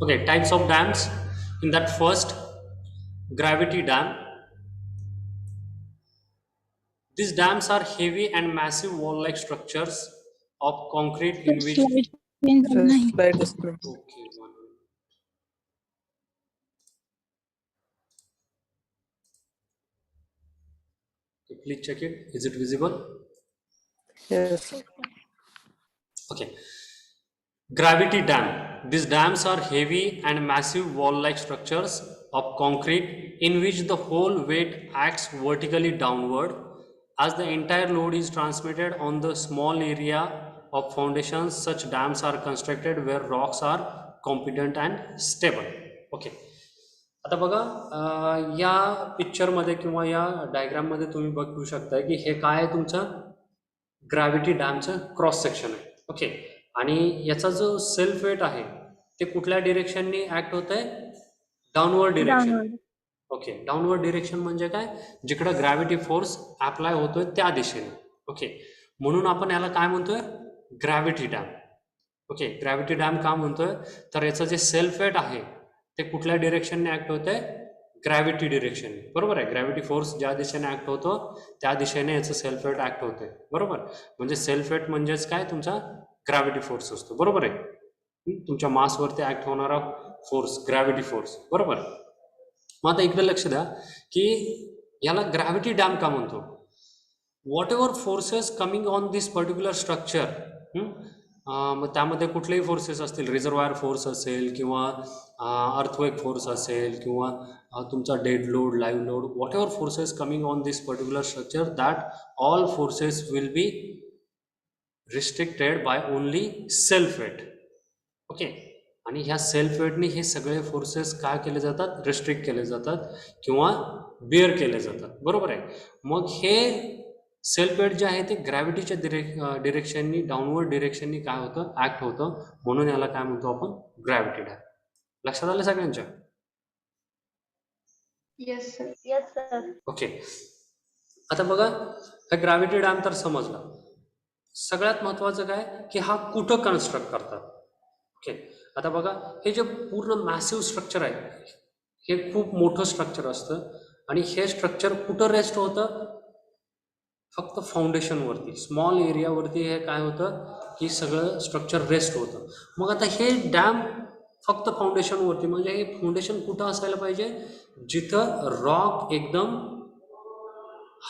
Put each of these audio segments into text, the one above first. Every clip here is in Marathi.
Okay, types of dams. In that first, gravity dam. These dams are heavy and massive wall-like structures of concrete sir in which. Slide change करना है. Slide screen. Okay, one minute. Okay, please check it. Is it visible? Yes. Okay. Gravity dam. These dams are heavy and massive wall-like structures of concrete in which the whole weight acts vertically downward as the entire load is transmitted on the small area of foundations. Such dams are constructed where rocks are competent and stable. Okay. आता बघा या पिक्चरमध्ये किंवा या डायग्राममध्ये तुम्ही बघू शकता की हे काय आहे तुमचं ग्रॅव्हिटी डॅमचं क्रॉस सेक्शन आहे. ओके. आणि याचा जो सेल्फ वेट आहे ते कुठल्या डिरेक्शननी ऍक्ट होत आहे? Downward direction. Downward. Okay. Downward direction म्हणजे काय? जिकडं ग्रॅव्हिटी फोर्स अप्लाय होतोय त्या दिशेने. ओके. म्हणून आपण याला काय म्हणतोय? Gravity dam. Okay. Gravity dam का म्हणतोय? तर याचं जे सेल्फ वेट आहे ते कुठल्या डिरेक्शनने ऍक्ट होत आहे? Gravity direction. बरोबर आहे. ग्रॅव्हिटी फोर्स ज्या दिशेने ऍक्ट होतो त्या दिशेने याचं सेल्फ वेट ऍक्ट होते. बरोबर. म्हणजे सेल्फ वेट म्हणजेच काय? तुमचा ग्रॅव्हिटी फोर्स असतो. बरोबर आहे. तुमच्या मासवरती ऍक्ट होणारा फोर्स ग्रॅव्हिटी फोर्स. बरोबर. मग आता इकडे लक्ष द्या की याला ग्रॅव्हिटी डॅम का म्हणतो? What ever forces coming on this particular structure, मग त्यामध्ये कुठलेही फोर्सेस असतील, रिझर्वायर फोर्स असेल किंवा अर्थवेक फोर्स असेल किंवा तुमचा dead load, live load, whatever forces coming on this particular structure, that all forces will be restricted by only self weight. Okay. आणि ह्या सेल्फ वेटनी हे सगळे फोर्सेस काय केले जातात? रिस्ट्रिक्ट केले जातात किंवा बिअर केले जातात. बरोबर आहे. मग हे सेल्फ वेट जे आहे ते ग्रॅव्हिटीच्या डिरेक्शननी, डाऊनवर्ड डिरेक्शननी काय होतं? ऍक्ट होतं. म्हणून याला काय म्हणतो आपण? Gravity dam. लक्षात आलं सगळ्यांच्या? Yes sir. Yes sir. Okay. आता बघा हा ग्रॅव्हिटी डॅम तर समजला. सगळ्यात महत्वाचं काय की हा कुठं कन्स्ट्रक्ट करतात. ओके. आता बघा हे जे पूर्ण मॅसिव्ह स्ट्रक्चर आहे हे खूप मोठं स्ट्रक्चर असतं आणि हे स्ट्रक्चर कुठं रेस्ट होतं? फक्त फाउंडेशनवरती, स्मॉल एरियावरती हे काय होतं की सगळं स्ट्रक्चर रेस्ट होतं. मग आता हे डॅम फक्त फाउंडेशनवरती, म्हणजे हे फाउंडेशन कुठं असायला पाहिजे? जिथं रॉक एकदम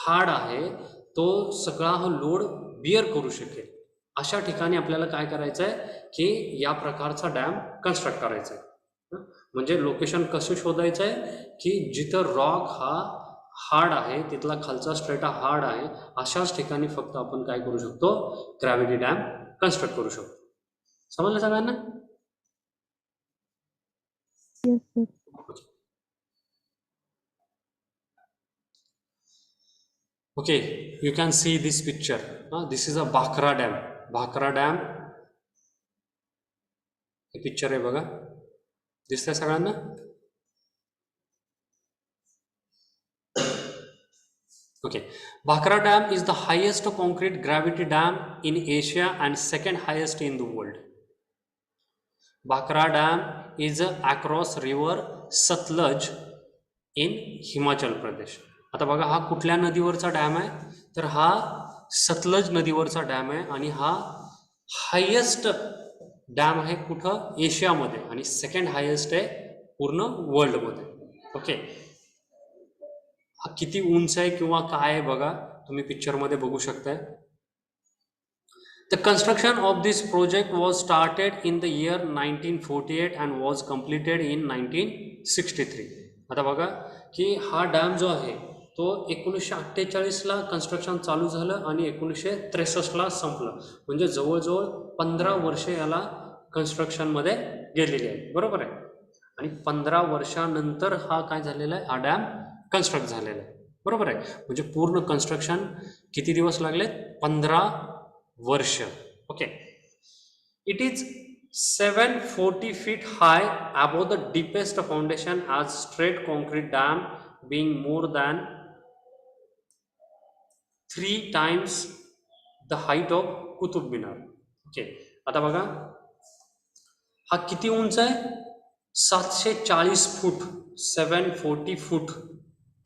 हार्ड आहे, तो सगळा हा लोड बिअर करू शकेल, अशा ठिकाणी आपल्याला काय करायचं आहे की या प्रकारचा डॅम कन्स्ट्रक्ट करायचा आहे. म्हणजे लोकेशन कसं शोधायचं आहे की जिथं रॉक हा हार्ड आहे, तिथला खालचा स्ट्रेटा हार्ड आहे, अशाच ठिकाणी फक्त आपण काय करू शकतो? ग्रॅव्हिटी डॅम कन्स्ट्रक्ट करू शकतो. समजलं सगळ्यांना? Yes sir. Okay, you can see this picture. This is a Bhakra Dam. Bhakra Dam. हे पिक्चर आहे बघा. दिसतंय सगळ्यांना? Okay. Bhakra Dam is the highest concrete gravity dam in Asia and second highest in the world. Bhakra Dam is across river Satluj in Himachal Pradesh. आता बघा हा कुठल्या नदीवरचा डॅम आहे? तर हा सतलज नदीवरचा डॅम आहे आणि हा हायेस्ट डॅम आहे कुठं? एशियामध्ये, आणि सेकंड हायेस्ट आहे पूर्ण वर्ल्डमध्ये. ओके. हा किती उंच आहे किंवा काय आहे बघा, तुम्ही पिक्चरमध्ये बघू शकताय. The construction of this project was started in the year 1948 and was completed in 1963. आता बघा की हा डॅम जो आहे तो 1948ला कन्स्ट्रक्शन चालू झालं आणि 1963ला संपलं. म्हणजे जवळजवळ 15 वर्षे याला कन्स्ट्रक्शनमध्ये गेलेली आहे. बरोबर आहे. आणि 15 वर्षानंतर हा काय झालेला आहे? हा डॅम कन्स्ट्रक्ट झालेला आहे. बरोबर आहे. म्हणजे पूर्ण कन्स्ट्रक्शन किती दिवस लागलेत? 15 वर्ष. Okay. It is 740 feet high above the deepest foundation as straight concrete dam being more than 3 times the height of Qutub Minar. Okay. आता बघा हा किती उंच आहे? 740 फूट, 740 फूट.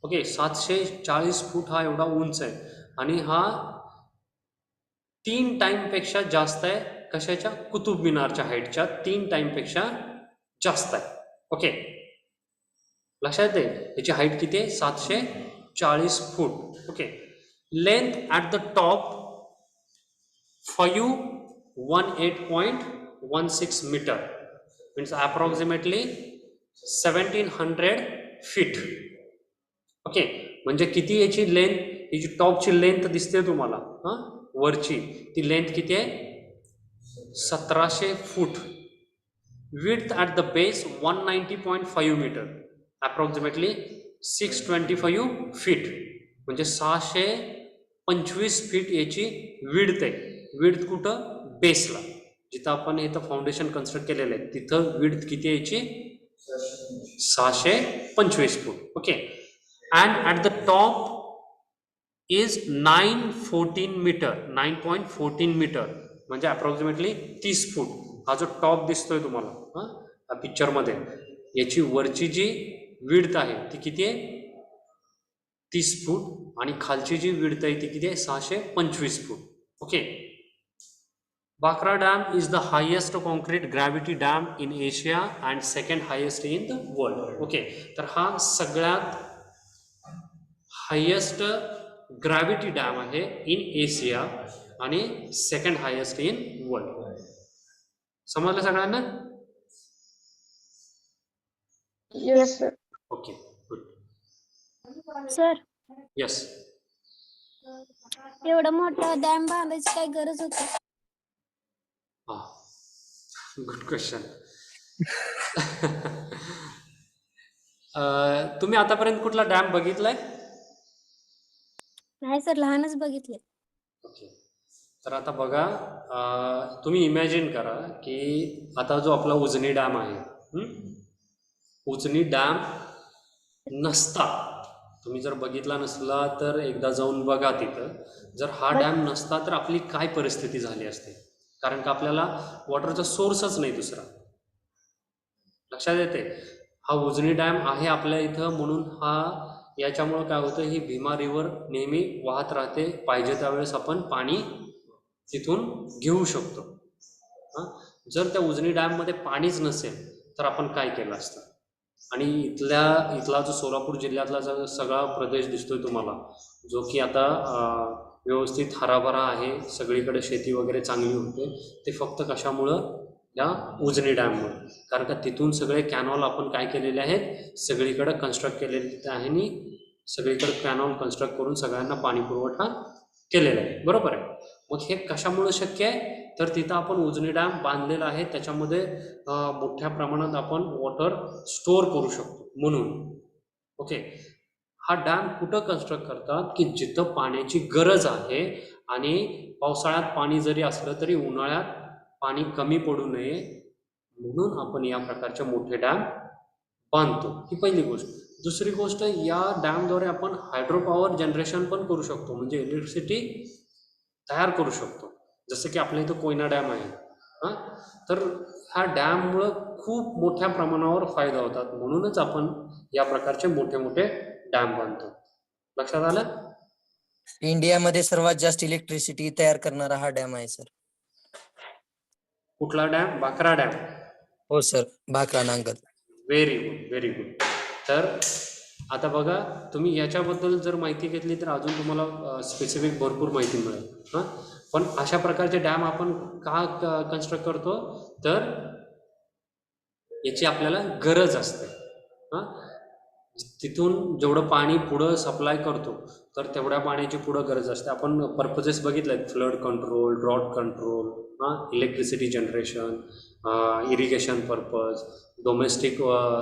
ओके, 740 फूट हा एवढा उंच आहे आणि हा 3 टाइमपेक्षा जास्त आहे कशाच्या, कुतुब मिनारच्या हाईटच्या 3 टाइमपेक्षा जास्त आहे. ओके, लक्षात येते याची हाईट किती आहे, 740 foot. Okay, length at the top 518.16 metre, means approximately 1700 feet. Okay, म्हणजे किती याची लेंथ, याची टॉपची लेंथ दिसते तुम्हाला, हां वरची ती लेंथ किती आहे, 1700 foot. Width at the base 190.5 metre, approximately 625 feet, म्हणजे 625 फीट याची विड्थ आहे. विड्थ कुठं, बेसला, जिथं आपण इथं फाउंडेशन कन्स्ट्रक्ट केलेलं आहे तिथं विड्थ किती आहे याची, 625 foot. Okay, and at the top is 914 metre, 9.14 metre, म्हणजे अप्रॉक्सिमेटली 30 फूट. हा जो टॉप दिसतोय तुम्हाला हा पिक्चरमध्ये, याची वरची जी विड्थ आहे ती किती आहे, 30 फूट, आणि खालची जी विड्थ आहे ती किती आहे, 625 foot. Okay, Bhakra dam is the highest concrete gravity dam in Asia and second highest in the world. Okay, तर हा सगळ्यात हायेस्ट ग्रॅव्हिटी डॅम आहे इन एशिया आणि सेकंड हायेस्ट इन वर्ल्ड. समजलं सगळ्यांना? Yes, sir. Okay, good. Sir, yes, एवढा मोठा डॅम बांधायची काय गरज होती? हा, गुड क्वेश्चन. तुम्ही आतापर्यंत कुठला डॅम बघितलाय? नाही सर, लहानच बघितले. ओके, तर आता बघा, तुम्ही इमॅजिन करा की आता जो आपला उजनी डॅम आहे, उजनी डॅम नसता, तुम्ही जर बघितला नसला तर एकदा जाऊन बघा तिथं. जर हा डॅम नसता तर आपली काय परिस्थिती झाली असते, कारण का आपल्याला वॉटरचा सोर्सच नाही दुसरा. लक्षात येते, हा उजनी डॅम आहे आपल्या इथं म्हणून हा, याच्यामुळं काय होतं, ही भीमा रिव्हर नेहमी वाहत राहते, पाहिजे त्यावेळेस आपण पाणी तिथून घेऊ शकतो. हां, जर त्या उजनी डॅममध्ये पाणीच नसेल तर आपण काय केलं असतं. आणि इथला जो सोलापूर जिल्ह्यातला जो सगळा प्रदेश दिसतोय तुम्हाला, जो की आता व्यवस्थित हराभरा आहे, सगळीकडे शेती वगैरे चांगली होते, ते फक्त कशामुळं, या उजनी डॅममुळे. कारण का तिथून सगळे कॅनॉल आपण काय केलेले आहेत, सगळीकडे कन्स्ट्रक्ट केलेले आहे आणि सगळीकडे कॅनॉल कन्स्ट्रक्ट करून सगळ्यांना पाणी पुरवठा केलेला आहे. बरोबर आहे. मग हे कशामुळे शक्य आहे, तर तिथं आपण उजनी डॅम बांधलेला आहे, त्याच्यामध्ये मोठ्या प्रमाणात आपण वॉटर स्टोअर करू शकतो म्हणून. ओके, हा डॅम कुठं कन्स्ट्रक्ट करतात की जिथं पाण्याची गरज आहे आणि पावसाळ्यात पाणी जरी असलं तरी उन्हाळ्यात पाणी कमी पडू नये म्हणून आपण या प्रकारचे मोठे डॅम बांधतो. ही पहिली गोष्ट. दुसरी गोष्ट, या डॅमद्वारे आपण हायड्रो पॉवर जनरेशन पण करू शकतो, म्हणजे इलेक्ट्रिसिटी तयार करू शकतो, जसं की आपल्या इथं कोयना डॅम आहे. हां, तर ह्या डॅममुळं खूप मोठ्या प्रमाणावर फायदा होतात, म्हणूनच आपण या प्रकारचे मोठे मोठे डॅम बांधतो. लक्षात आलं? इंडियामध्ये सर्वात जास्त इलेक्ट्रिसिटी तयार करणारा हा डॅम आहे सर. कुठला डॅम? बाक्रा डॅम. हो sir, Bhakra Nangal. Very good, very good. तर आता बघा, तुम्ही याच्याबद्दल जर माहिती घेतली तर अजून तुम्हाला स्पेसिफिक भरपूर माहिती मिळेल. हां, पण अशा प्रकारचे डॅम आपण का कन्स्ट्रक्ट करतो, तर याची आपल्याला गरज असते. हां, तिथून जेवढं पाणी पुढं सप्लाय करतो तर तेवढ्या पाण्याची पुढं गरज असते. आपण पर्पजेस बघितले आहेत, flood control, drought control, electricity generation, irrigation purpose, domestic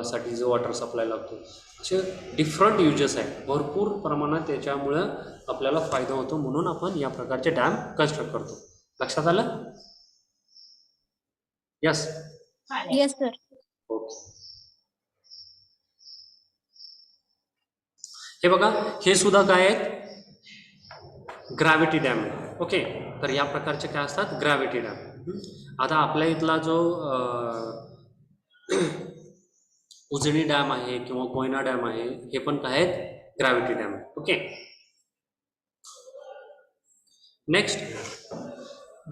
साठी जो वॉटर सप्लाय लागतो, असे डिफरंट युजेस आहेत. भरपूर प्रमाणात त्याच्यामुळं आपल्याला फायदा होतो, म्हणून आपण या प्रकारचे डॅम कन्स्ट्रक्ट करतो. लक्षात आलं? यस. Yes sir. ओके, हे बघा, हे सुद्धा काय आहेत, ग्रॅव्हिटी डॅम आहे. ओके, तर या प्रकारचे काय असतात, ग्रॅव्हिटी डॅम. आता आपल्या इथला जो उजनी डॅम आहे किंवा कोयना डॅम आहे, हे पण काय आहेत, ग्रॅव्हिटी डॅम आहे. Okay. Next,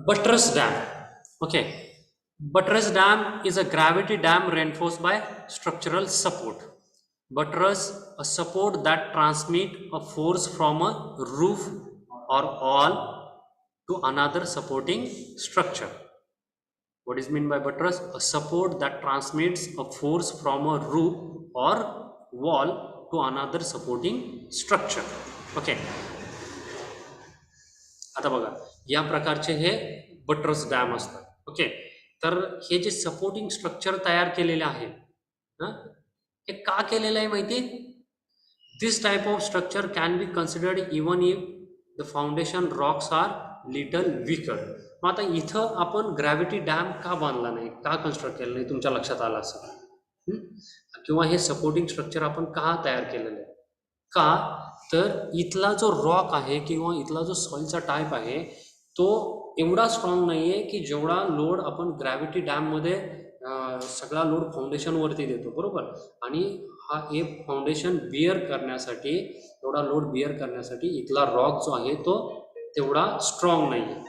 buttress dam. Okay. Buttress dam is a gravity dam reinforced by structural support. Buttress, a support that transmit a force from a roof or wall to another supporting structure. What is mean by buttress? A support that transmits a force from a roof or wall to another supporting structure. Okay. आता बघा, या प्रकारचे हे बट्रेस डॅम असतात. ओके. तर हे जे सपोर्टिंग स्ट्रक्चर तयार केलेले आहे, हे का केलेलं आहे माहिती? This type of structure can be considered even if the foundation rocks are little weaker. मग आता इथं आपण ग्रॅव्हिटी डॅम का बांधला नाही, का कन्स्ट्रक्ट केलं नाही, तुमच्या लक्षात आलं असं. किंवा हे सपोर्टिंग स्ट्रक्चर आपण का तयार केलेलं आहे? का तर इथला जो रॉक आहे किंवा इथला जो सॉइलचा टाईप आहे तो एवढा स्ट्रॉंग नाही आहे की जेवढा लोड आपण ग्रॅव्हिटी डॅममध्ये सगळा लोड फाउंडेशनवरती देतो, बरोबर. आणि हा हे फाउंडेशन बिअर करण्यासाठी, एवढा लोड बिअर करण्यासाठी इथला रॉक जो आहे तो तेवढा स्ट्रॉंग नाही आहे.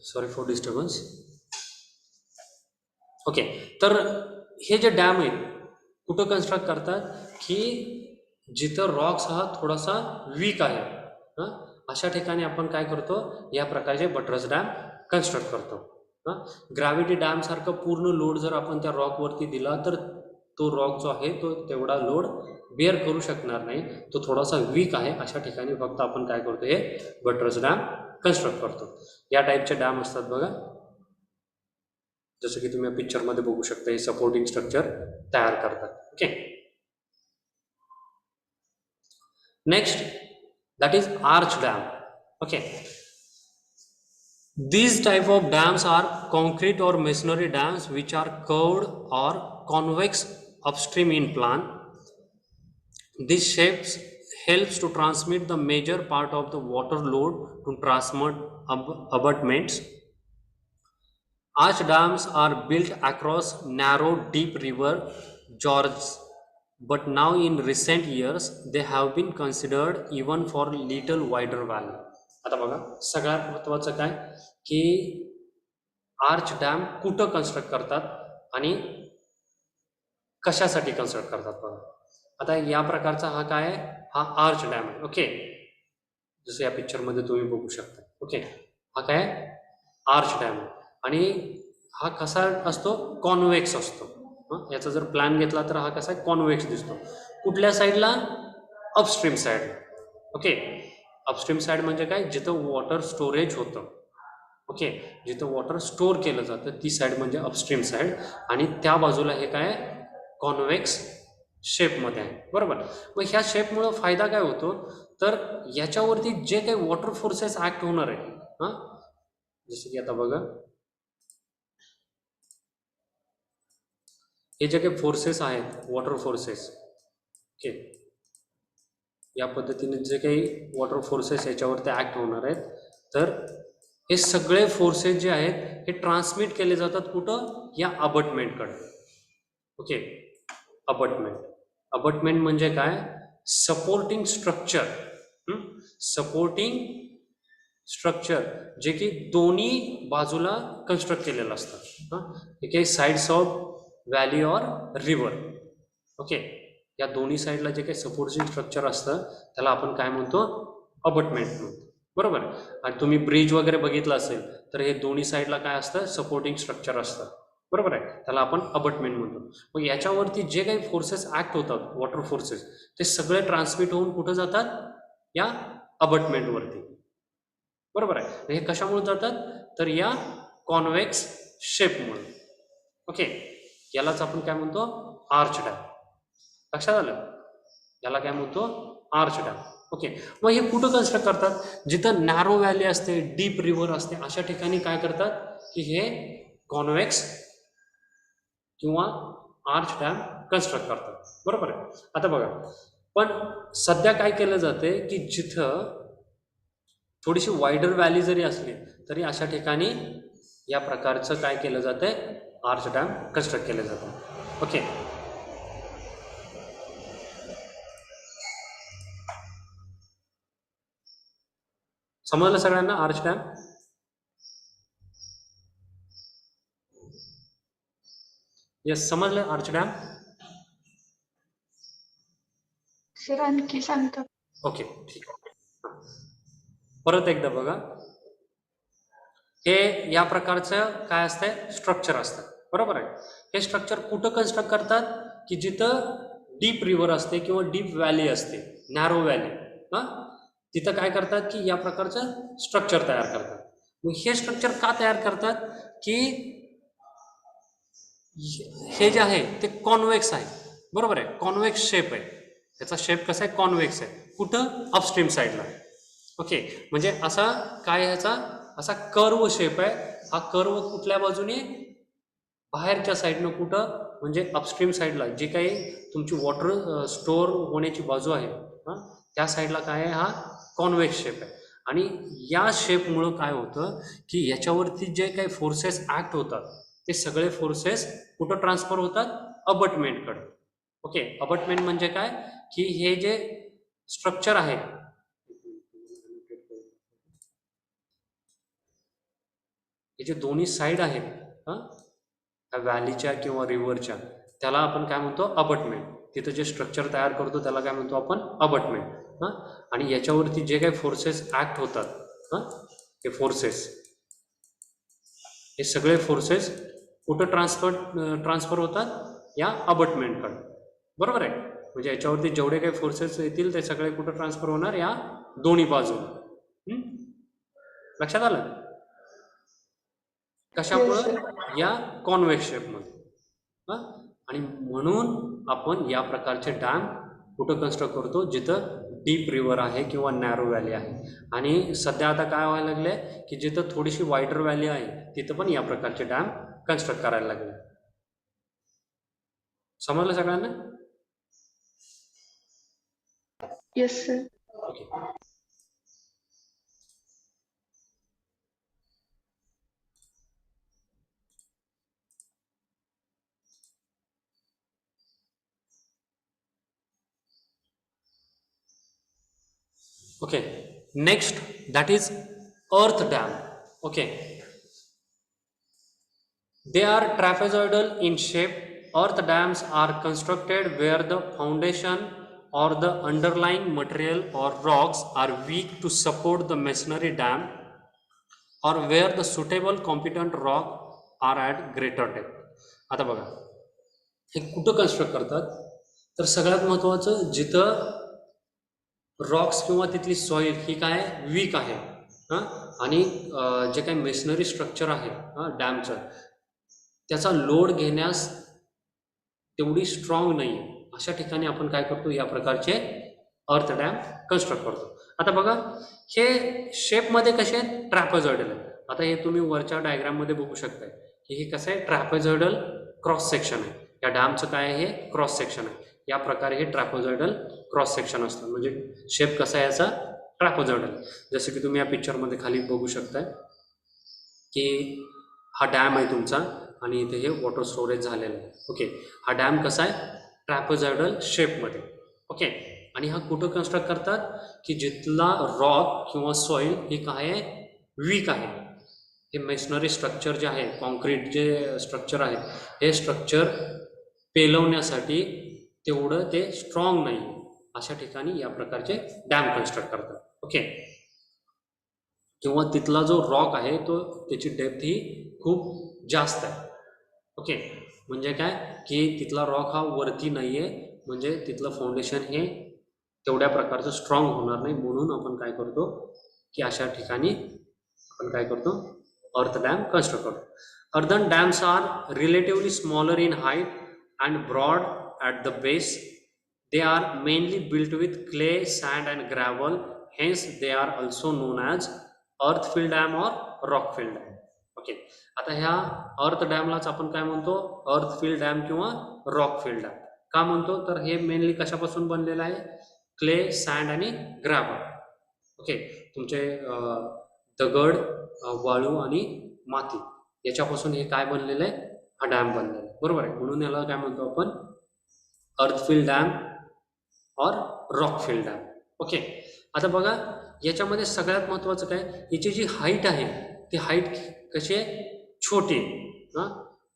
Sorry for disturbance. ओके. तर हे जे डॅम आहेत कुठं कन्स्ट्रक्ट करतात की जिथं रॉक्स हा थोडासा वीक आहे, अशा ठिकाणी आपण काय करतो, या प्रकारचे बट्रेस डॅम कन्स्ट्रक्ट करतो. ग्रॅव्हिटी डॅम सारखं पूर्ण लोड जर आपण त्या रॉकवरती दिला तर तो रॉक जो आहे तो तेवढा लोड बेअर करू शकणार नाही, तो थोडासा वीक आहे. अशा ठिकाणी फक्त आपण काय करतो, हे बट्रेस डॅम कन्स्ट्रक्ट करतो. या टाईपचे डॅम असतात बघा, जसं की तुम्ही पिक्चरमध्ये बघू शकता, हे सपोर्टिंग स्ट्रक्चर तयार करतात. Okay. Next, that is arch dam. Okay. These type of dams are concrete or masonry dams which are curved or convex upstream in plan. This shapes helps to transmit the major part of the water load to transmit abutments. Arch dams are built across narrow deep river gorges, but now in recent years they have been considered even for little wider valley. आता बघा, सगळ्यात महत्त्वाचं काय की आर्च डॅम कुठं कन्स्ट्रक्ट करतात आणि कशासाठी कन्स्ट्रक्ट करतात बघा. आता या प्रकारचा हा काय आहे, हा आर्च डॅम आहे. ओके. जसं या पिक्चरमध्ये तुम्ही बघू शकता. ओके. हा काय आर्च डॅम आहे आणि हा कसा असतो, कॉन्व्हेक्स असतो. याचा जर प्लॅन घेतला तर हा कसा कॉन्व्हेक्स दिसतो. कुठल्या साईडला, अपस्ट्रीम साईडला. ओके. अपस्ट्रीम साईड म्हणजे काय, जिथं वॉटर स्टोरेज होतं. ओके. जिथं वॉटर स्टोअर केलं जातं ती साईड म्हणजे अपस्ट्रीम साईड, आणि त्या बाजूला हे काय कॉन्व्हेक्स शेपमध्ये आहे, बरोबर. मग ह्या शेपमुळं फायदा काय होतो, तर याच्यावरती जे काही वॉटर फोर्सेस ऍक्ट होणार आहे, जसं की आता बघा हे जे काही फोर्सेस आहेत, वॉटर फोर्सेस, ओके, या पद्धतीने जे काही वॉटर फोर्सेस याच्यावरती ऍक्ट होणार आहेत, तर हे सगळे फोर्सेस जे आहेत हे ट्रान्समिट केले जातात कुठं, या अबटमेंटकडे. ओके. अबटमेंट म्हणजे काय, सपोर्टिंग स्ट्रक्चर. सपोर्टिंग स्ट्रक्चर जे की दोन्ही बाजूला कन्स्ट्रक्ट केलेलं असतं. हे काही sides of valley or river. Okay. या दोन्ही साईडला जे काही सपोर्टिंग स्ट्रक्चर असतं त्याला आपण काय म्हणतो, अबटमेंट म्हणतो. बरोबर आहे. आणि तुम्ही ब्रिज वगैरे बघितलं असेल तर हे दोन्ही साईडला काय असतं, सपोर्टिंग स्ट्रक्चर असतं, बरोबर आहे. त्याला आपण अबटमेंट म्हणतो. मग याच्यावरती जे काही फोर्सेस ऍक्ट होतात, वॉटर फोर्सेस, ते सगळे ट्रान्समिट होऊन कुठं जातात, या अबटमेंटवरती, बरोबर आहे. हे कशामुळे जातात, तर या कॉन्व्हेक्स शेपमुळे. ओके, यालाच आपण काय म्हणतो, आर्च डॅम. लक्षात आलं, याला काय म्हणतो, आर्च डॅम. ओके, मग हे कुठं कन्स्ट्रक्ट करतात, जिथं नॅरो व्हॅली असते, डीप रिव्हर असते, अशा ठिकाणी काय करतात की हे कॉन्व्हेक्स किंवा आर्च डॅम कन्स्ट्रक्ट करतात, बरोबर आहे. आता बघा, पण सध्या काय केलं जाते की जिथं थोडीशी वाईडर व्हॅली जरी असली तरी अशा ठिकाणी या प्रकारचं काय केलं जातंय, आर्च डॅम कन्स्ट्रक्ट केलं जातं. ओके, समजलं सगळ्यांना आर्च डॅम? येस, समजलं आर्च डॅम? सर आणखी सांगता? ओके, ठीक आहे. परत एकदा बघा, हे या प्रकारचं काय असतंय, स्ट्रक्चर असतं, बरोबर आहे. हे स्ट्रक्चर कुठं कन्स्ट्रक्ट करतात की जिथं डीप रिव्हर असते किंवा डीप व्हॅली असते, नॅरो व्हॅली, हां, तिथं काय करतात की या प्रकारचं स्ट्रक्चर तयार करतात. मग हे स्ट्रक्चर का तयार करतात की हे जे आहे ते कॉन्व्हेक्स आहे, बरोबर आहे. कॉन्व्हेक्स शेप आहे, त्याचा शेप कसा आहे, कॉन्व्हेक्स आहे. कुठं, अपस्ट्रीम साईडला. ओके, म्हणजे असा काय, ह्याचा असा कर्व शेप आहे. हा कर्व कुठल्या बाजूने, बाहेरच्या साईडनं, कुठं म्हणजे अपस्ट्रीम साईडला, जी काही तुमची वॉटर स्टोअर होण्याची बाजू आहे, हां, त्या साईडला काय आहे, हा कॉन्व्हेक्स शेप आहे. आणि या शेपमुळं काय होतं की याच्यावरती जे काही फोर्सेस ऍक्ट होतात ते सगळे फोर्सेस कुठं ट्रान्सफर होतात, अबटमेंटकडे. ओके, अबटमेंट म्हणजे काय की हे जे स्ट्रक्चर आहे, हे जे दोन्ही साईड आहेत, हां, व्हॅलीच्या किंवा रिव्हरच्या, त्याला आपण काय म्हणतो, अबटमेंट. तिथं जे स्ट्रक्चर तयार करतो त्याला काय म्हणतो आपण, अबटमेंट. हां, आणि याच्यावरती जे काही फोर्सेस ऍक्ट होतात, हां, हे फोर्सेस, हे सगळे फोर्सेस कुठं ट्रान्सफर होतात, या अबटमेंटकडे, बरोबर आहे. म्हणजे याच्यावरती जेवढे काही फोर्सेस येतील ते सगळे कुठं ट्रान्सफर होणार, या दोन्ही बाजूला. लक्षात आलं, कशामुळं, या कॉन्व्हेक्स शेपमध्ये. हां, आणि म्हणून आपण या प्रकारचे डॅम कुठं कन्स्ट्रक्ट करतो, जिथं डीप रिव्हर आहे किंवा नॅरो व्हॅली आहे. आणि सध्या आता काय व्हायला लागले की जिथं थोडीशी वाईडर व्हॅली आहे तिथं पण या प्रकारचे डॅम कन्स्ट्रक्ट करायला लागले. समजलं सगळ्यांना? Yes sir. Okay, okay, next, that is earth dam. Okay, they are trapezoidal in shape. Earth dams are constructed where the foundation or the underlying material or rocks are weak to support the masonry dam, or where the suitable competent rock are at greater depth. आता बघा, हे कुठं कन्स्ट्रक्ट करतात, तर सगळ्यात महत्त्वाचं जिथं रॉक्स किंवा तिथली सॉईल ही काय वीक आहे, हां, आणि जे काही मेशनरी स्ट्रक्चर आहे, हां, डॅमचं, त्याचा लोड घेण्यास तेवढी स्ट्रॉंग नाही आहे, अशा ठिकाणी आपण काय करतो, या प्रकारचे अर्थ डॅम कन्स्ट्रक्ट करतो. आता बघा, हे शेपमध्ये कसे आहेत, ट्रॅपेझॉइडल आहे. आता हे तुम्ही वरच्या डायग्राममध्ये बघू शकताय की हे कसं आहे, ट्रॅपेझॉइडल क्रॉस सेक्शन आहे. या डॅमचं काय आहे, हे क्रॉस सेक्शन आहे. या प्रकारे हे ट्रॅपेझॉइडल क्रॉस सेक्शन असतं. म्हणजे शेप कसा आहे याचा, ट्रॅपेझॉइडल. जसं की तुम्ही या पिक्चरमध्ये खाली बघू शकताय की हा डॅम आहे तुमचा आणि इथे हे वॉटर स्टोरेज झालेलं आहे. ओके, हा डॅम कसा आहे, ट्रॅपेझॉइडल शेपमध्ये. ओके, आणि हा कुठं कन्स्ट्रक्ट करतात की जिथला रॉक किंवा सॉईल ही काय आहे, वीक आहे. हे मेशनरी स्ट्रक्चर जे आहे, कॉन्क्रीट जे स्ट्रक्चर आहे, हे स्ट्रक्चर पेलवण्यासाठी तेवढं ते स्ट्रॉंग नाही, अशा ठिकाणी या प्रकारचे डॅम कन्स्ट्रक्ट करतात. ओके, किंवा तिथला जो रॉक आहे तो त्याची डेप्थ ही खूप जास्त आहे. ओके, म्हणजे काय की तिथला रॉक हा वरती नाही आहे, म्हणजे तिथलं फाउंडेशन हे तेवढ्या प्रकारचं स्ट्रॉंग होणार नाही. म्हणून आपण काय करतो की अशा ठिकाणी आपण काय करतो, अर्थ डॅम कन्स्ट्रक्ट करतो. Earthen dams are relatively smaller in height and broad at the base. They are mainly built with clay, sand and gravel. Hence, they are also known as earth-filled dam or rock-filled dam. Okay, आता ह्या अर्थ डॅमलाच आपण काय म्हणतो, अर्थ-filled dam किंवा rock-filled dam. का म्हणतो, तर हे मेनली कशापासून बनलेलं आहे, क्ले, सँड आणि ग्रॅव्हल. ओके, तुमचे दगड, वाळू आणि माती याच्यापासून हे काय बनलेलं आहे, हा डॅम बनलेला आहे. बरोबर आहे, म्हणून याला काय म्हणतो आपण, अर्थफिल्ड डॅम और रॉकफिल्ड डॅम. ओके, आता बघा याच्यामध्ये सगळ्यात महत्त्वाचं काय, याची जी हाईट आहे ती हाईट कशी आहे, छोटी हां,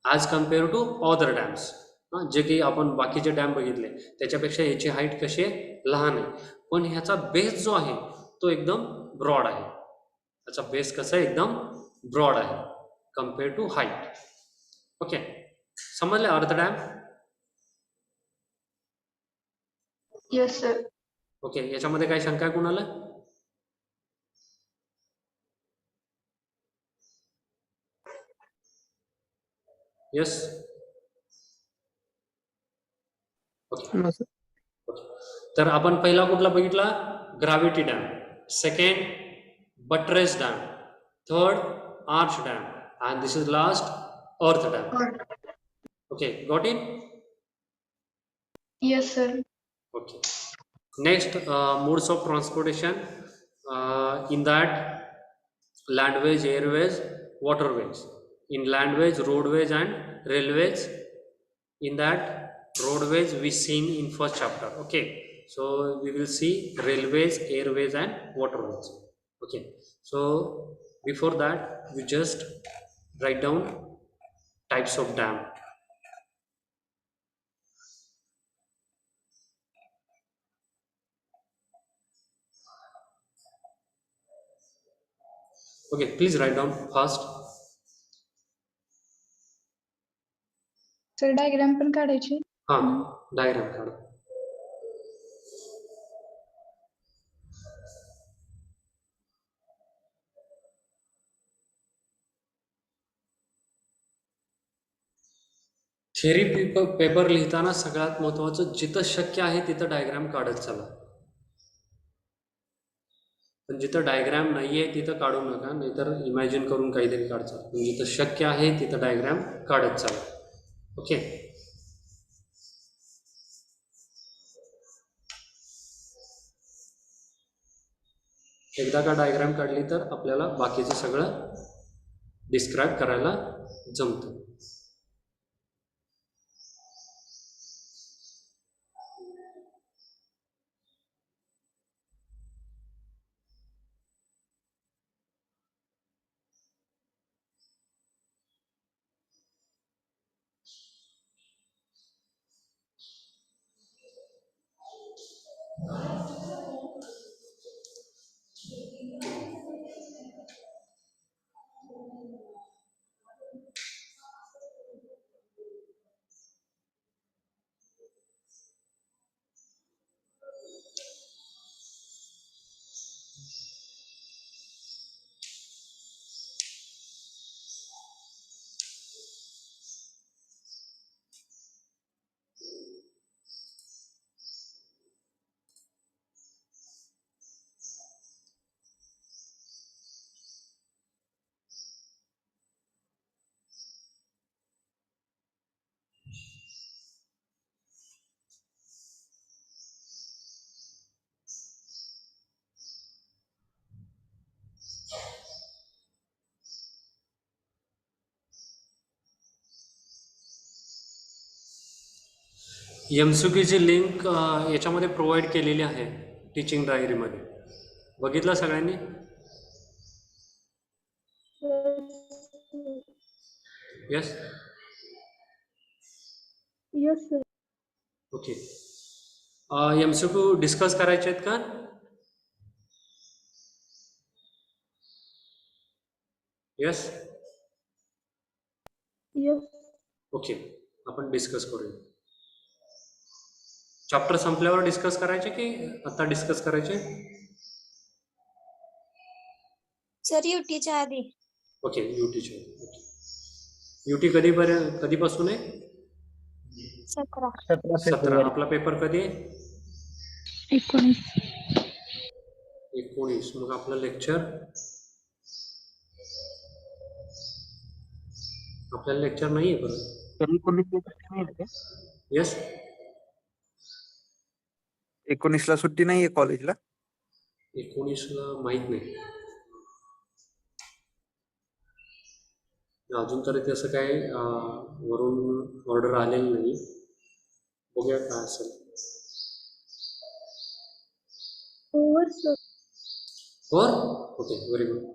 as compare to other dams. हां, जे की आपण बाकीचे डॅम बघितले त्याच्यापेक्षा याची हाईट कशी आहे, लहान आहे. पण ह्याचा बेस जो आहे तो एकदम ब्रॉड आहे. त्याचा बेस कसा आहे, एकदम ब्रॉड आहे कम्पेअर टू हाईट. ओके, समजले अर्थ डॅम. Yes sir. ओके, याच्यामध्ये काय शंका आहे कुणाला? यस. ओके, तर आपण पहिला कुठला बघितला, gravity dam. Second buttress dam. Third arch dam. And this is last earth dam. Okay, got it. Yes sir. Okay. Next, modes of transportation. In that, landways, airways, waterways. In landways, roadways and railways. In that, roadways we seen in first chapter. Okay, so we will see railways, airways and waterways. Okay, so before that we just write down types of dam. Okay, please write down fast. Sir diagram पण काढायची. हाँ, डायग्राम काढो. थेरी पेपर लिहिताना सगळ्यात महत्त्वाचं, जिथं शक्य आहे तिथं डायग्राम काढत चला. पण जिथं डायग्राम नाही आहे तिथं काढू नका, नाहीतर इमॅजिन करून काहीतरी काढचा. पण जिथं शक्य आहे तिथं डायग्राम काढत चला. ओके, एकदा का डायग्राम काढली तर आपल्याला बाकीचं सगळं डिस्क्राईब करायला जमतं. MCQची लिंक याच्यामध्ये प्रोव्हाइड केलेली आहे टीचिंग डायरीमध्ये. बघितलं सगळ्यांनी? Yes. Yes sir. Okay, MCQ discuss करायचे आहेत का? येस. Yes. ओके, आपण डिस्कस करूया. चॅप्टर संपल्यावर डिस्कस करायचे की आता डिस्कस करायचे? सर युटीच्या आधी. ओके, युटीचे. युटी कधीपासून आहे? 17. 17. आपला पेपर कधी आहे? 19. 19. मग आपलं लेक्चर, आपल्याला लेक्चर नाही आहे परत. येस. 19ला सुट्टी नाहीये कॉलेजला. 19ला माहित नाही अजून तरी तसं काय वरून ऑर्डर आलेली नाही. बघूया काय असेल. Over, sir. और ओके, व्हेरी गुड.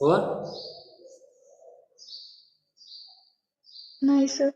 और नाही, sir.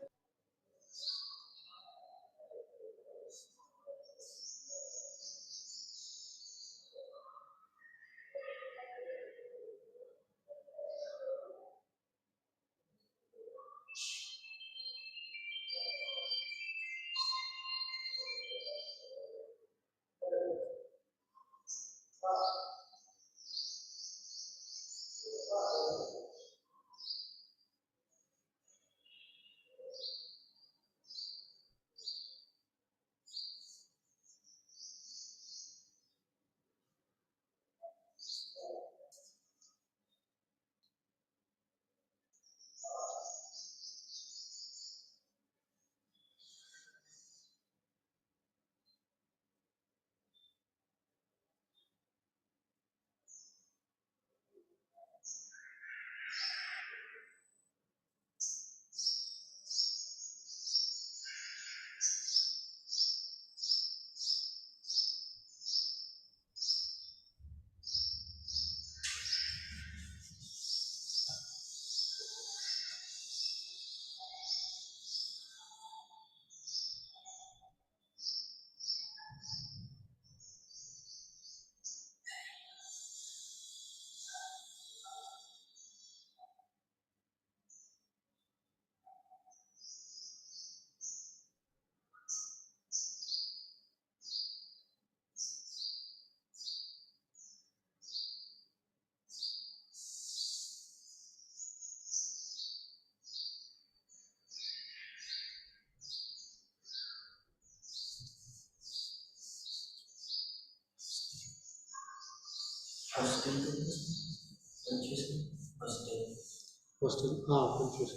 हॉस्टेल, हां 25.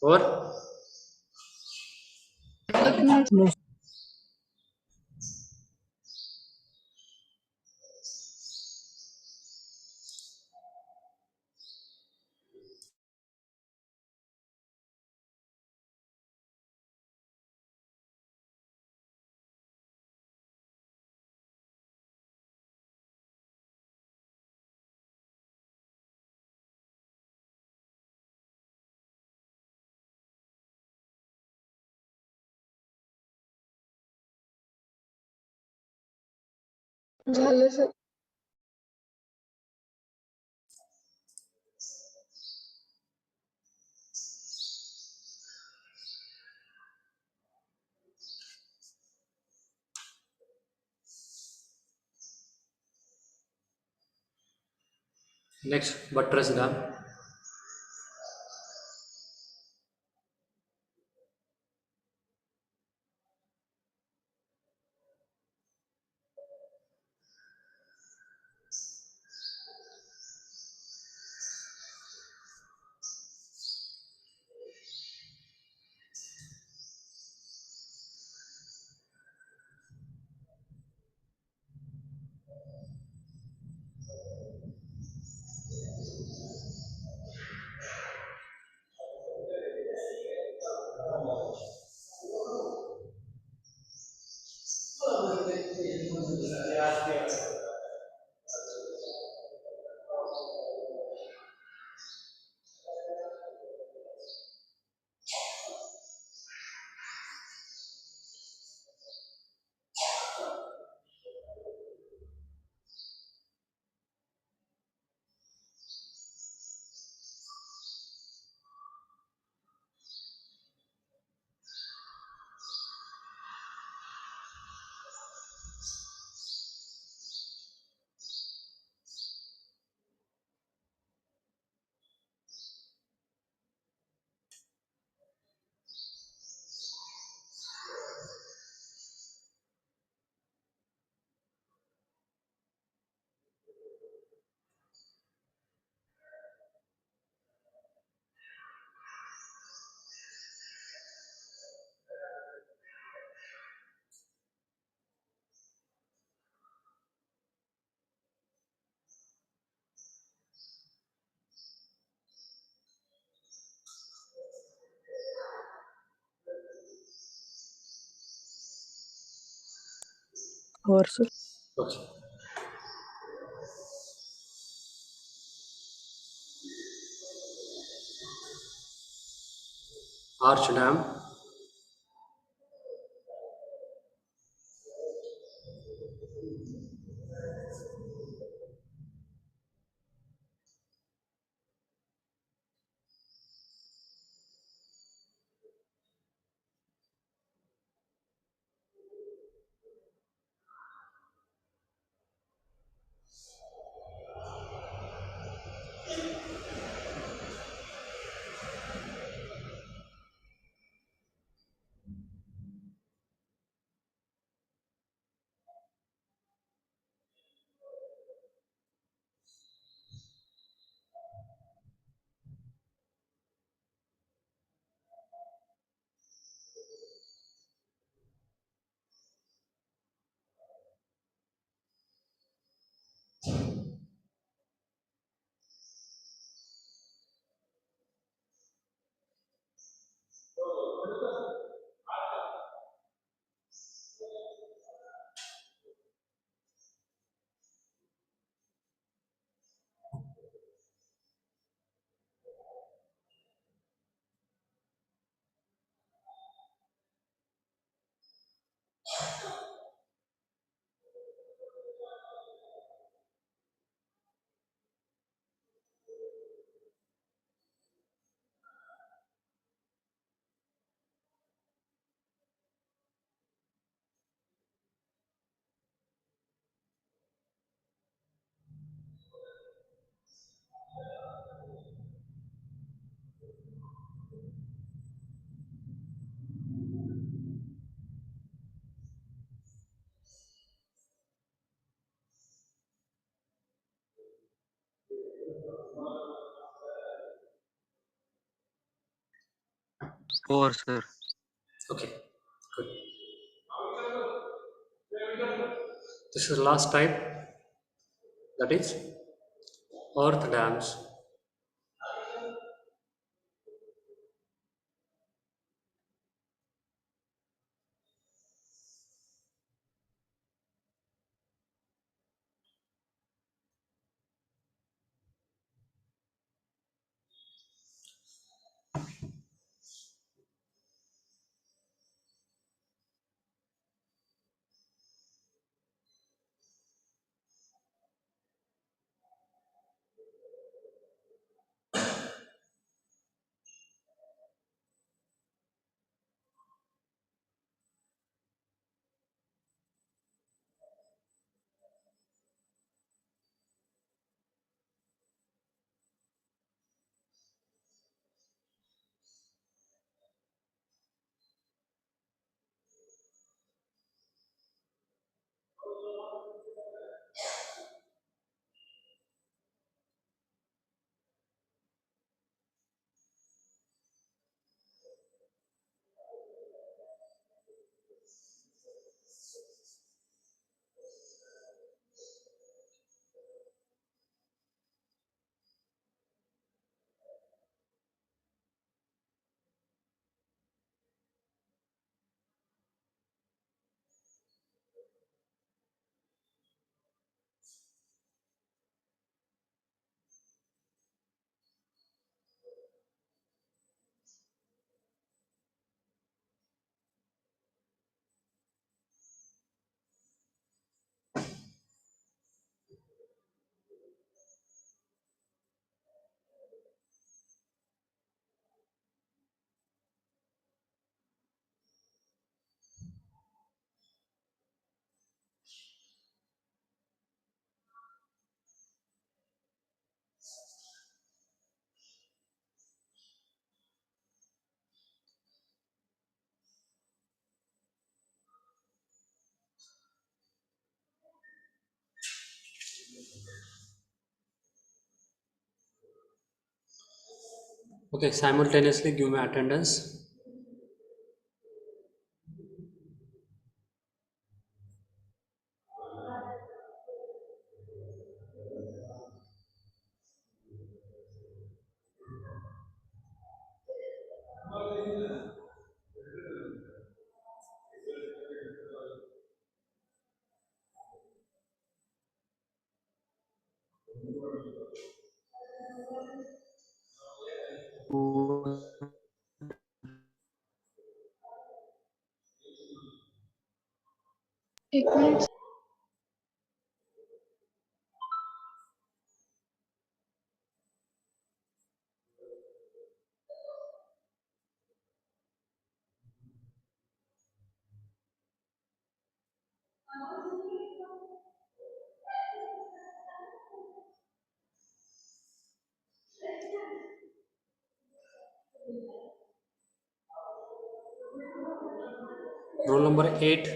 और झालं सर. Next, buttress dam. और sir. Okay. Arch dam. Four, sir. Okay, good. This is the last type, that is earth dams. Okay, simultaneously give me attendance. एक minute. Roll number 8.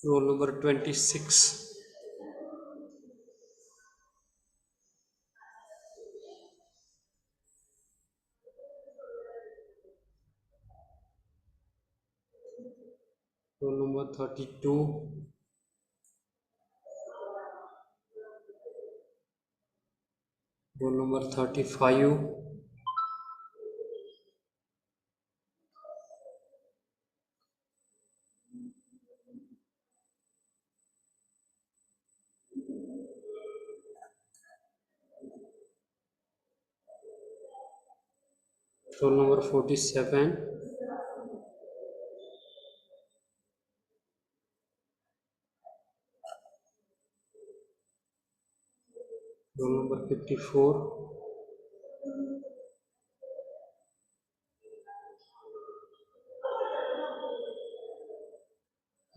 Roll number 26. Roll number 32. Roll number 35. Roll number 47. Roll number 54.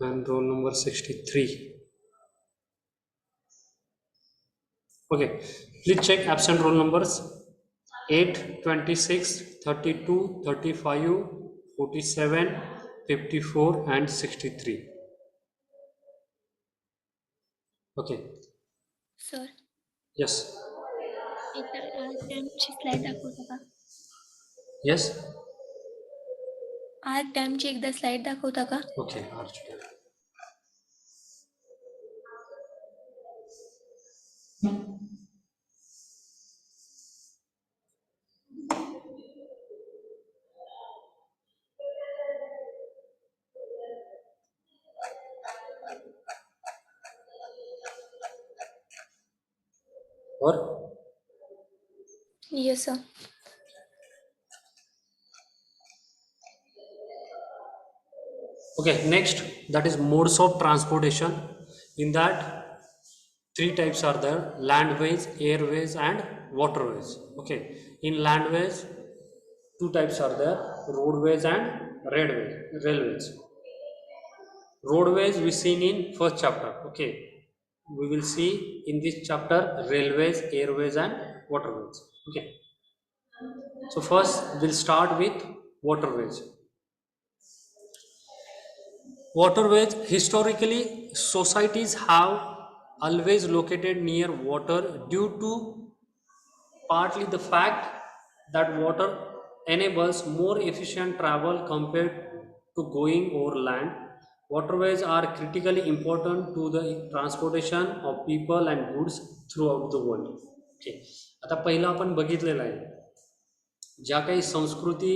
And roll number 63. Okay, please check absent roll numbers. 8, 26, 32, 35, 47, 54 and 63. Okay, sir yes, एकदा आज डॅमची स्लाइड दाखवता का? yes, आज डॅमची एकदा स्लाइड दाखवता का? okay, Arjun. Or yes sir. okay, next, that is modes of transportation. In that, three types are there: landways, airways and waterways. Okay, in landways, two types are there: roadways and railways. Roadways we seen in first chapter. Okay, we will see in this chapter railways, airways and waterways. Okay, so first we'll start with waterways. Waterways, historically, societies have always located near water due to partly the fact that water enables more efficient travel compared to going over land. Waterways are critically important to the transportation of people and goods throughout the world. Okay. आता पहिलं आपण बघितलेलं आहे ज्या काही संस्कृती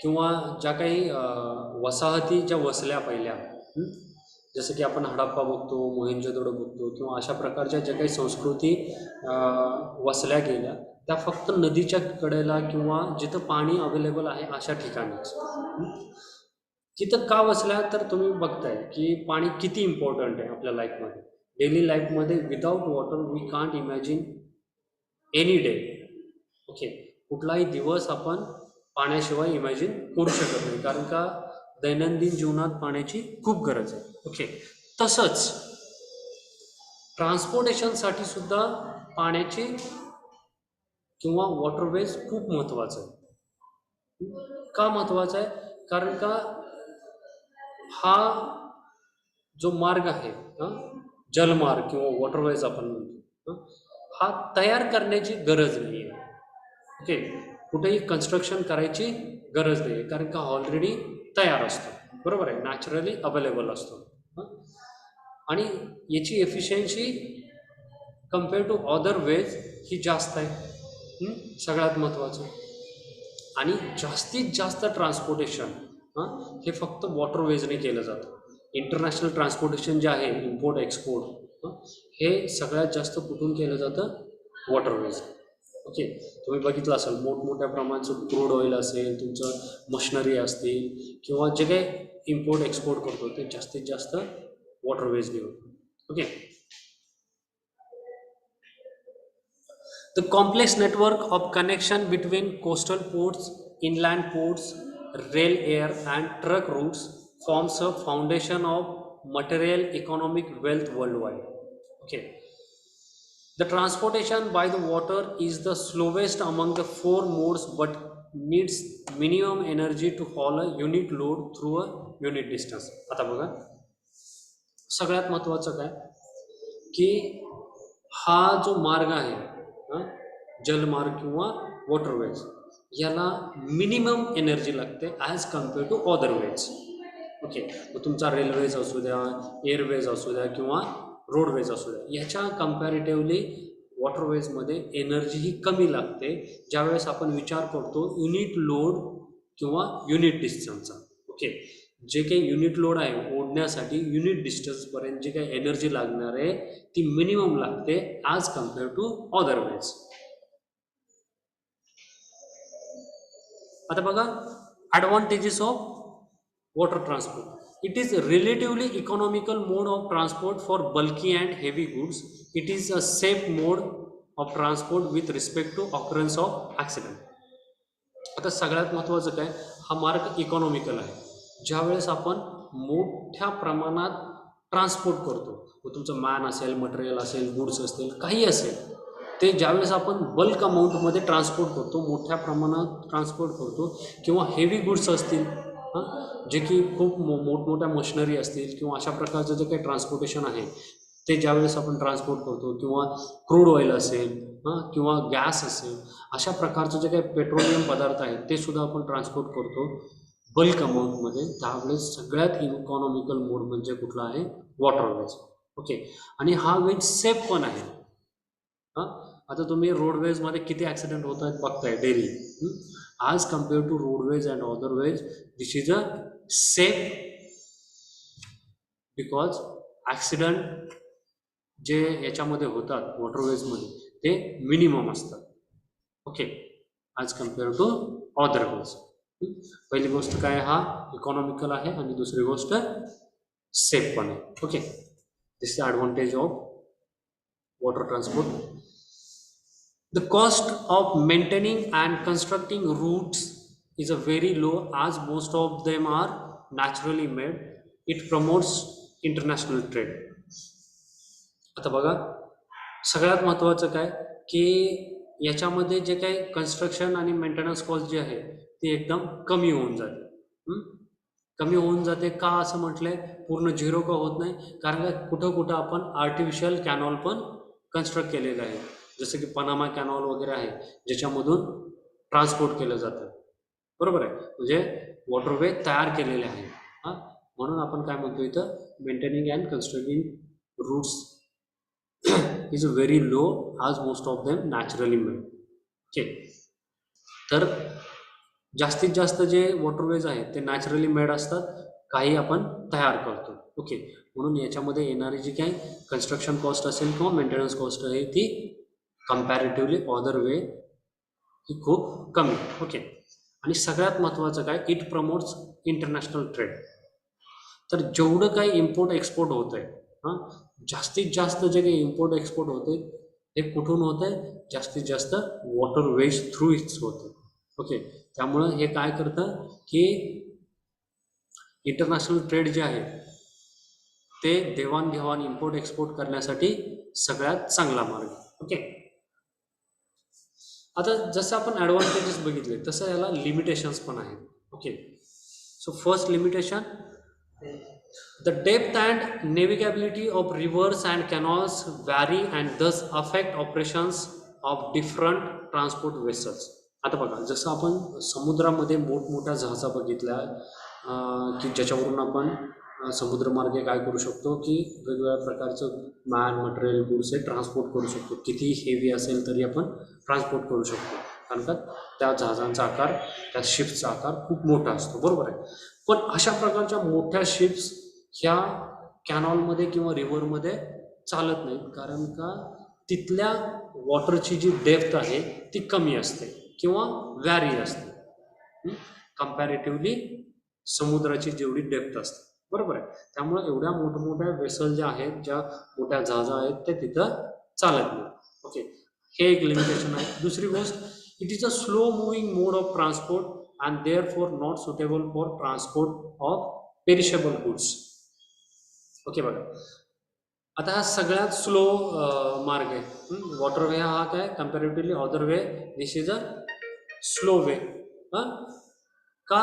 किंवा ज्या काही वसाहती ज्या वसल्या पहिल्या, जसं की आपण हडप्पा बघतो, मोहेंजोदडो बघतो किंवा अशा प्रकारच्या ज्या काही संस्कृती वसल्या गेल्या त्या फक्त नदीच्या कडेला किंवा जिथं पाणी अवेलेबल आहे अशा ठिकाणीच. तिथं का वसल्या तर तुम्ही बघताय की पाणी किती इम्पॉर्टंट आहे आपल्या लाईफमध्ये. डेली लाईफमध्ये without water we can't imagine any day. Okay, कुठलाही दिवस आपण पाण्याशिवाय इमॅजिन करू शकत नाही, कारण का दैनंदिन जीवनात पाण्याची खूप गरज आहे. ओके, तसंच ट्रान्सपोर्टेशनसाठी सुद्धा पाण्याची किंवा वॉटरवेज खूप महत्त्वाचं आहे. का महत्त्वाचं आहे? कारण का हा जो मार्ग आहे, जलमार्ग किंवा वॉटरवेज आपण म्हणतो, हा तयार करण्याची गरज नाही आहे. ओके, कुठेही कन्स्ट्रक्शन करायची गरज नाही आहे, कारण का ऑलरेडी तयार असतो. बरोबर आहे, नॅचरली अवेलेबल असतो. आणि याची efficiency compare to other ways ही जास्त आहे. सगळ्यात महत्त्वाचं. आणि जास्तीत जास्त ट्रान्सपोर्टेशन हे फक्त वॉटरवेजने केलं जातं. इंटरनॅशनल ट्रान्सपोर्टेशन जे आहे, इम्पोर्ट एक्सपोर्ट, हे सगळ्यात जास्त कुठून केलं जातं? वॉटरवेज. ओके, तुम्ही बघितलं असेल मोठमोठ्या प्रमाणाचं क्रूड ऑइल असेल, तुमचं मशिनरी असतील किंवा जे काही इम्पोर्ट एक्सपोर्ट करतो ते जास्तीत जास्त वॉटरवेजने होतं. Okay, the complex network of connection between coastal ports, inland ports, rail, air and truck routes forms a foundation of material economic wealth worldwide. Okay, the transportation by the water is the slowest among the four modes but needs minimum energy to haul a unit load through a unit distance. आता बघा, सगळ्यात महत्त्वाचं काय की हा जो मार्ग आहे, जलमार्ग किंवा वॉटरवेज, याला मिनिमम एनर्जी लागते as compare to other ways. Okay, मग तुमचा रेल्वेज असू द्या, एअरवेज असू द्या किंवा रोडवेज असू द्या, ह्याच्या कम्पॅरेटिव्हली वॉटरवेजमध्ये एनर्जी ही कमी लागते ज्यावेळेस आपण विचार करतो युनिट लोड किंवा युनिट डिस्टन्सचा. ओके, जे काही युनिट लोड आहे ओढण्यासाठी युनिट डिस्टन्सपर्यंत जे काही एनर्जी लागणार आहे ती मिनिमम लागते as compare to other ways. आता बघा, advantages of water transport. It is relatively economical mode of transport for bulky and heavy goods. It is a safe mode of transport with respect to occurrence of accident. आता सगळ्यात महत्त्वाचं काय, हा मार्ग इकॉनॉमिकल आहे. ज्यावेळेस आपण मोठ्या प्रमाणात ट्रान्सपोर्ट करतो, तुमचं मॅन असेल, मटेरियल असेल, गुड्स असतील, काही असेल, ते ज्यावेळेस आपण बल्क अमाऊंटमध्ये ट्रान्सपोर्ट करतो, मोठ्या प्रमाणात ट्रान्सपोर्ट करतो, किंवा हेवी गुड्स असतील, जे की खूप मोठमोठ्या मशिनरी असतील किंवा अशा प्रकारचं जे काही ट्रान्सपोर्टेशन आहे ते ज्यावेळेस आपण ट्रान्सपोर्ट करतो, किंवा क्रूड ऑइल असेल किंवा गॅस असेल, अशा प्रकारचं जे काही पेट्रोलियम पदार्थ आहेत ते सुद्धा आपण ट्रान्सपोर्ट करतो बल्क अमाऊंटमध्ये, त्यावेळेस सगळ्यात इकॉनॉमिकल मोड म्हणजे कुठला आहे? वॉटरवेज. ओके, आणि हा वेज सेफ पण आहे. आता तुम्ही रोडवेजमध्ये किती ॲक्सिडेंट होत आहेत बघताय daily. As compare to roadways and other ways this is a safe, because accident जे याच्यामध्ये होतात वॉटरवेजमध्ये ते मिनिमम असतात. Okay, as compare to other ways. पहिली गोष्ट काय, हा इकॉनॉमिकल आहे, आणि दुसरी गोष्ट सेफ पण आहे. Okay, this is the advantage of water transport. The cost of maintaining and constructing routes is a very low as most of them are naturally made. It promotes international trade. आता बघा, सगळ्यात महत्त्वाचं काय की याच्यामध्ये जे काही कन्स्ट्रक्शन आणि मेंटेनन्स कॉस्ट जे आहे ते एकदम कमी होऊन जाते. कमी होऊन जाते का असं म्हटलंय? पूर्ण झिरो का होत नाही? कारण का कुठं कुठं आपण आर्टिफिशियल कॅनॉल पण कन्स्ट्रक्ट केलेलं आहे, जसं की पनामा कॅनॉल वगैरे आहे ज्याच्यामधून ट्रान्सपोर्ट केलं जातं. बरोबर आहे, म्हणजे वॉटरवे तयार केलेले आहे. म्हणून आपण काय म्हणतो इथं, maintaining and constructing routes is very low as most of them naturally made. Okay, तर जास्तीत जास्त जे वॉटरवेज आहेत ते नॅचरली मेड असतात, काही आपण तयार करतो. ओके, म्हणून याच्यामध्ये येणारी जी काही कन्स्ट्रक्शन कॉस्ट असेल किंवा मेंटेनन्स कॉस्ट आहे ती कम्पॅरेटिव्हली अदर वे ही खूप कमी. ओके, आणि सगळ्यात महत्त्वाचं काय, इट प्रमोट्स इंटरनॅशनल ट्रेड. तर जेवढं काही इम्पोर्ट एक्सपोर्ट होत आहे, जास्तीत जास्त जे काही इम्पोर्ट एक्सपोर्ट होते हे कुठून होत आहे? जास्तीत जास्त वॉटरवेज थ्रू इट्स होते. ओके, त्यामुळं हे काय करतं की इंटरनॅशनल ट्रेड जे आहे ते देवाणघेवाण इम्पोर्ट एक्सपोर्ट करण्यासाठी सगळ्यात चांगला मार्ग आहे. ओके, आता जसं आपण ॲडव्हान्टेजेस बघितले तसं याला लिमिटेशन्स पण आहेत. Okay, so first limitation, the depth and navigability of rivers and canals vary and thus affect operations of different transport vessels. आता बघा, जसं आपण समुद्रामध्ये मोठमोठ्या जहाजा बघितल्या की ज्याच्यावरून आपण समुद्रमार्गे काय करू शकतो की वेगवेगळ्या प्रकारचं मॅन मटेरियल गुड्स हे ट्रान्सपोर्ट करू शकतो. किती हेवी असेल तरी आपण ट्रान्सपोर्ट करू शकतो, कारण का त्या जहाजांचा आकार, त्या शिप्सचा आकार खूप मोठा असतो, बरोबर आहे. पण अशा प्रकारच्या मोठ्या शिप्स ह्या कॅनॉलमध्ये किंवा रिव्हरमध्ये चालत नाहीत, कारण का तिथल्या वॉटरची जी डेप्थ आहे ती कमी असते किंवा व्हॅरी असते कम्पॅरेटिव्हली समुद्राची जेवढी डेप्थ असते, बरोबर आहे. त्यामुळे एवढ्या मोठमोठ्या वेसल ज्या आहेत, ज्या मोठ्या जहाजा आहेत, ते तिथं चालत नाही. ओके, हे एक लिमिटेशन आहे. दुसरी गोष्ट, it is a slow moving mode of transport and therefore not suitable for transport of perishable goods. Okay, बघा, आता हा सगळ्यात स्लो मार्ग आहे. वॉटर वे हा काय comparatively other way this is a slow way. का?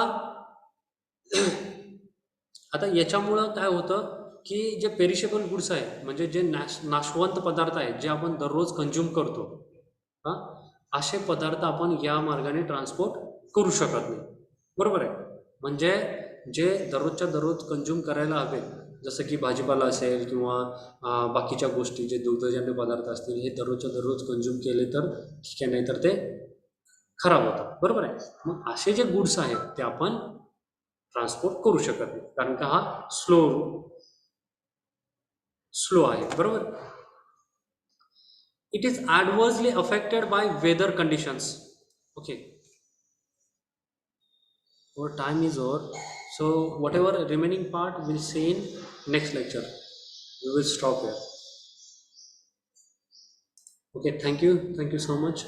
आता याच्यामुळं काय होतं की जे पेरिशेबल गुड्स आहे, म्हणजे जे नाशवंत पदार्थ आहेत, जे आपण दररोज कंझ्युम करतो, असे पदार्थ आपण या मार्गाने ट्रान्सपोर्ट करू शकत नाही, बरोबर आहे. म्हणजे जे दररोजच्या दररोज कंझ्युम करायला हवे, जसं की भाजीपाला असेल किंवा बाकीच्या गोष्टी, जे दुग्धजन्य पदार्थ असतील, हे दररोजच्या दररोज कंझ्युम केले तर ठीक आहे, नाही तर ते खराब होतात, बरोबर आहे. मग असे जे गुड्स आहेत ते आपण ट्रान्सपोर्ट करू शकत नाही, कारण का हा स्लो आहे, बरोबर. It is adversely affected by weather conditions. Okay, our time is over, so whatever remaining part we'll see in next lecture. We will stop here. Okay, thank you so much.